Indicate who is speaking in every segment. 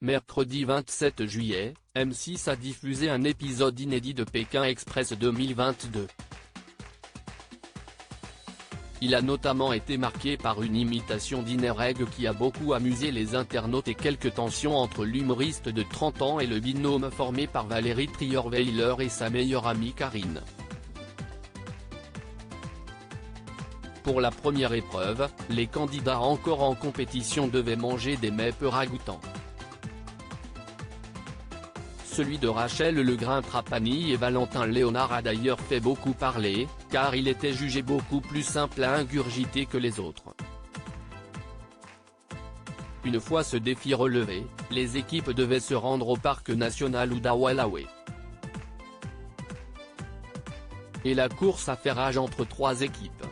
Speaker 1: Mercredi 27 juillet, M6 a diffusé un épisode inédit de Pékin Express 2022. Il a notamment été marqué par une imitation d'Inereg qui a beaucoup amusé les internautes et quelques tensions entre l'humoriste de 30 ans et le binôme formé par Valérie Trierweiler et sa meilleure amie Karine. Pour la première épreuve, les candidats encore en compétition devaient manger des mets peu ragoûtants. Celui de Rachel Legrain-Trapani et Valentin Léonard a d'ailleurs fait beaucoup parler, car il était jugé beaucoup plus simple à ingurgiter que les autres. Une fois ce défi relevé, les équipes devaient se rendre au parc national Udawalawe. Et la course a fait rage entre trois équipes.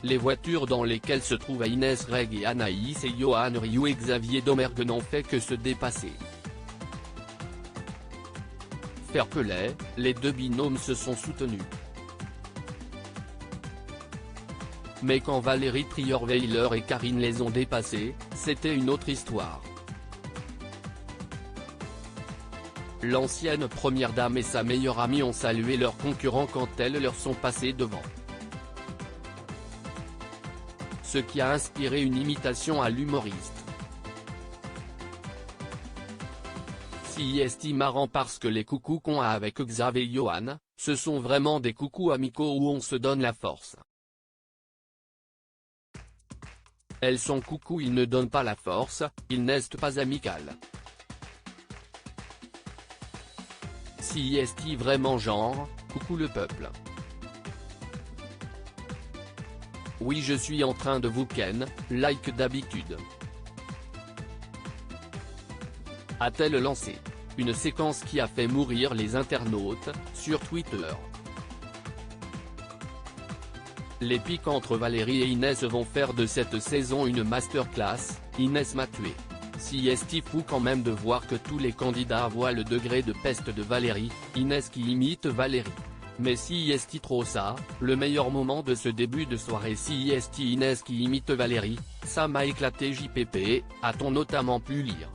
Speaker 1: Les voitures dans lesquelles se trouvaient Inès Reg et Anaïs et Johan Rioux et Xavier Domergue n'ont fait que se dépasser. Fair-play, les deux binômes se sont soutenus. Mais quand Valérie Trierweiler et Karine les ont dépassés, c'était une autre histoire. L'ancienne première dame et sa meilleure amie ont salué leurs concurrents quand elles leur sont passées devant. Ce qui a inspiré une imitation à l'humoriste. Si est marrant parce que les coucous qu'on a avec Xavier et Johan, ce sont vraiment des coucous amicaux où on se donne la force. Elles sont coucous, ils ne donnent pas la force, ils n'est pas amicales. Si est vraiment genre, coucou le peuple. Oui, je suis en train de vous ken, like d'habitude. A-t-elle lancé une séquence qui a fait mourir les internautes, sur Twitter. Les pics entre Valérie et Inès vont faire de cette saison une masterclass, Inès m'a tué. Si est fou quand même de voir que tous les candidats voient le degré de peste de Valérie, Inès qui imite Valérie. Mais si est trop ça, le meilleur moment de ce début de soirée si est Inès qui imite Valérie, ça m'a éclaté JPP, a-t-on notamment pu lire.